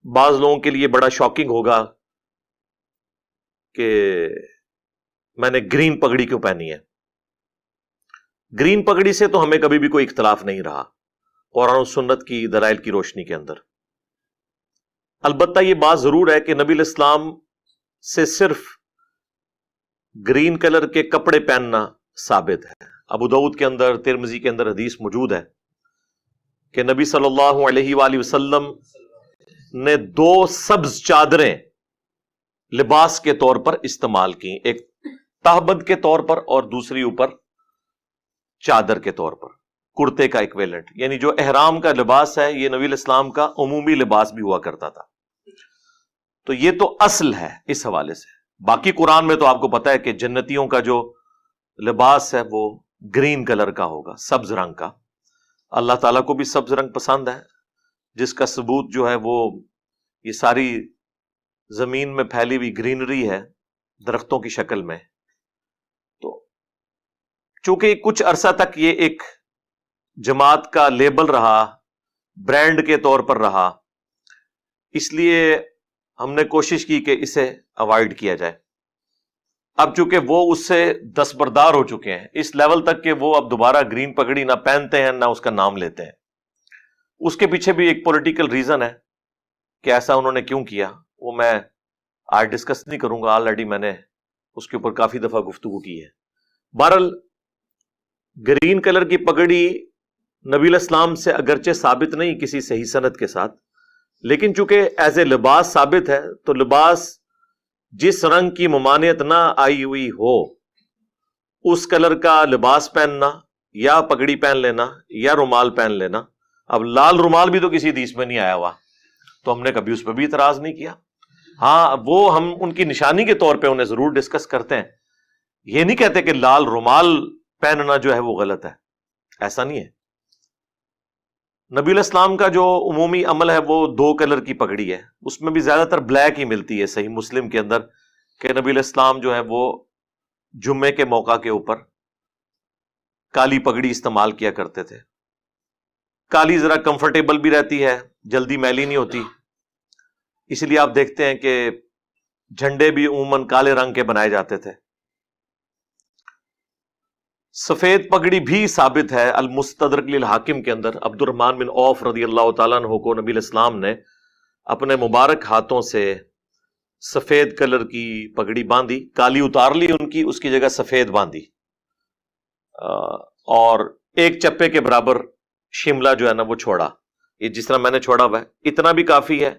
بعض لوگوں کے لیے بڑا شاکنگ ہوگا کہ میں نے گرین پگڑی کیوں پہنی ہے. گرین پگڑی سے تو ہمیں کبھی بھی کوئی اختلاف نہیں رہا قرآن و سنت کی دلائل کی روشنی کے اندر. البتہ یہ بات ضرور ہے کہ نبی علیہ السلام سے صرف گرین کلر کے کپڑے پہننا ثابت ہے. ابو داؤد کے اندر، ترمذی کے اندر حدیث موجود ہے کہ نبی صلی اللہ علیہ وآلہ وسلم نے 2 سبز چادریں لباس کے طور پر استعمال کی، ایک تہبند کے طور پر اور دوسری اوپر چادر کے طور پر، کرتے کا ایکویلنٹ. یعنی جو احرام کا لباس ہے یہ نبی علیہ السلام کا عمومی لباس بھی ہوا کرتا تھا. تو یہ تو اصل ہے اس حوالے سے. باقی قرآن میں تو آپ کو پتا ہے کہ جنتیوں کا جو لباس ہے وہ گرین کلر کا ہوگا، سبز رنگ کا. اللہ تعالیٰ کو بھی سبز رنگ پسند ہے، جس کا ثبوت جو ہے وہ یہ ساری زمین میں پھیلی ہوئی گرینری ہے درختوں کی شکل میں. تو چونکہ کچھ عرصہ تک یہ ایک جماعت کا لیبل رہا، برانڈ کے طور پر رہا، اس لیے ہم نے کوشش کی کہ اسے اوائڈ کیا جائے. اب چونکہ وہ اس سے دستبردار ہو چکے ہیں اس لیول تک کہ وہ اب دوبارہ گرین پگڑی نہ پہنتے ہیں نہ اس کا نام لیتے ہیں. اس کے پیچھے بھی ایک پولیٹیکل ریزن ہے کہ ایسا انہوں نے کیوں کیا، وہ میں آج ڈسکس نہیں کروں گا، آلریڈی میں نے اس کے اوپر کافی دفعہ گفتگو کی ہے. بہرحال گرین کلر کی پگڑی نبی علیہ السلام سے اگرچہ ثابت نہیں کسی صحیح سند کے ساتھ، لیکن چونکہ ایز اے لباس ثابت ہے تو لباس جس رنگ کی ممانعت نہ آئی ہوئی ہو اس کلر کا لباس پہننا یا پگڑی پہن لینا یا رومال پہن لینا. اب لال رومال بھی تو کسی حدیث میں نہیں آیا ہوا تو ہم نے کبھی اس پہ بھی اعتراض نہیں کیا. ہاں وہ ہم ان کی نشانی کے طور پہ انہیں ضرور ڈسکس کرتے ہیں، یہ نہیں کہتے کہ لال رومال پہننا جو ہے وہ غلط ہے، ایسا نہیں ہے. نبی علیہ السلام کا جو عمومی عمل ہے وہ 2 کلر کی پگڑی ہے، اس میں بھی زیادہ تر بلیک ہی ملتی ہے. صحیح مسلم کے اندر کہ نبی علیہ السلام جو ہے وہ جمعے کے موقع کے اوپر کالی پگڑی استعمال کیا کرتے تھے. کالی ذرا کمفرٹیبل بھی رہتی ہے، جلدی میلی نہیں ہوتی، اس لیے آپ دیکھتے ہیں کہ جھنڈے بھی عموماً کالے رنگ کے بنائے جاتے تھے. سفید پگڑی بھی ثابت ہے المستدرک للحاکم کے اندر. عبد الرحمن بن عوف رضی اللہ تعالیٰ عنہ کو نبی علیہ السلام نے اپنے مبارک ہاتھوں سے سفید کلر کی پگڑی باندھی، کالی اتار لی ان کی، اس کی جگہ سفید باندھی، اور ایک چپے کے برابر شملہ جو ہے نا وہ چھوڑا. یہ جس طرح میں نے چھوڑا ہوا ہے اتنا بھی کافی ہے،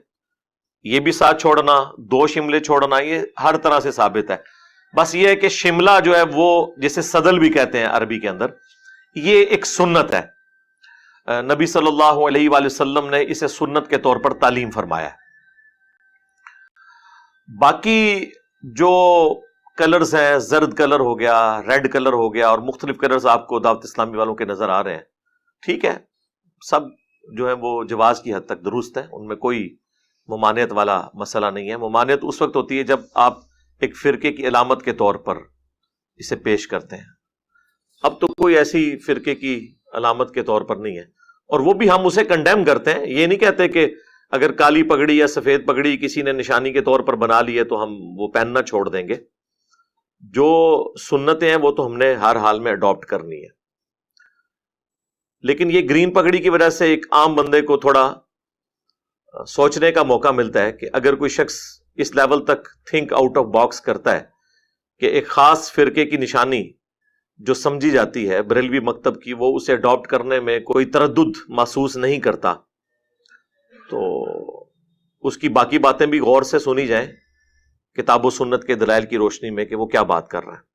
یہ بھی ساتھ چھوڑنا، 2 شملے چھوڑنا، یہ ہر طرح سے ثابت ہے. بس یہ ہے کہ شملہ جو ہے وہ جسے صدل بھی کہتے ہیں عربی کے اندر، یہ ایک سنت ہے. نبی صلی اللہ علیہ وآلہ وسلم نے اسے سنت کے طور پر تعلیم فرمایا ہے. باقی جو کلرز ہیں، زرد کلر ہو گیا، ریڈ کلر ہو گیا، اور مختلف کلرز آپ کو دعوت اسلامی والوں کے نظر آ رہے ہیں، ٹھیک ہے، سب جو ہے وہ جواز کی حد تک درست ہے، ان میں کوئی ممانعت والا مسئلہ نہیں ہے. ممانعت اس وقت ہوتی ہے جب آپ ایک فرقے کی علامت کے طور پر اسے پیش کرتے ہیں. اب تو کوئی ایسی فرقے کی علامت کے طور پر نہیں ہے، اور وہ بھی ہم اسے کنڈیم کرتے ہیں. یہ نہیں کہتے کہ اگر کالی پگڑی یا سفید پگڑی کسی نے نشانی کے طور پر بنا لی ہے تو ہم وہ پہننا چھوڑ دیں گے. جو سنتیں ہیں وہ تو ہم نے ہر حال میں اڈاپٹ کرنی ہے. لیکن یہ گرین پگڑی کی وجہ سے ایک عام بندے کو تھوڑا سوچنے کا موقع ملتا ہے کہ اگر کوئی شخص اس لیول تک تھنک آؤٹ آف باکس کرتا ہے کہ ایک خاص فرقے کی نشانی جو سمجھی جاتی ہے بریلوی مکتب کی، وہ اسے اڈاپٹ کرنے میں کوئی تردد محسوس نہیں کرتا، تو اس کی باقی باتیں بھی غور سے سنی جائیں کتاب و سنت کے دلائل کی روشنی میں کہ وہ کیا بات کر رہا ہے.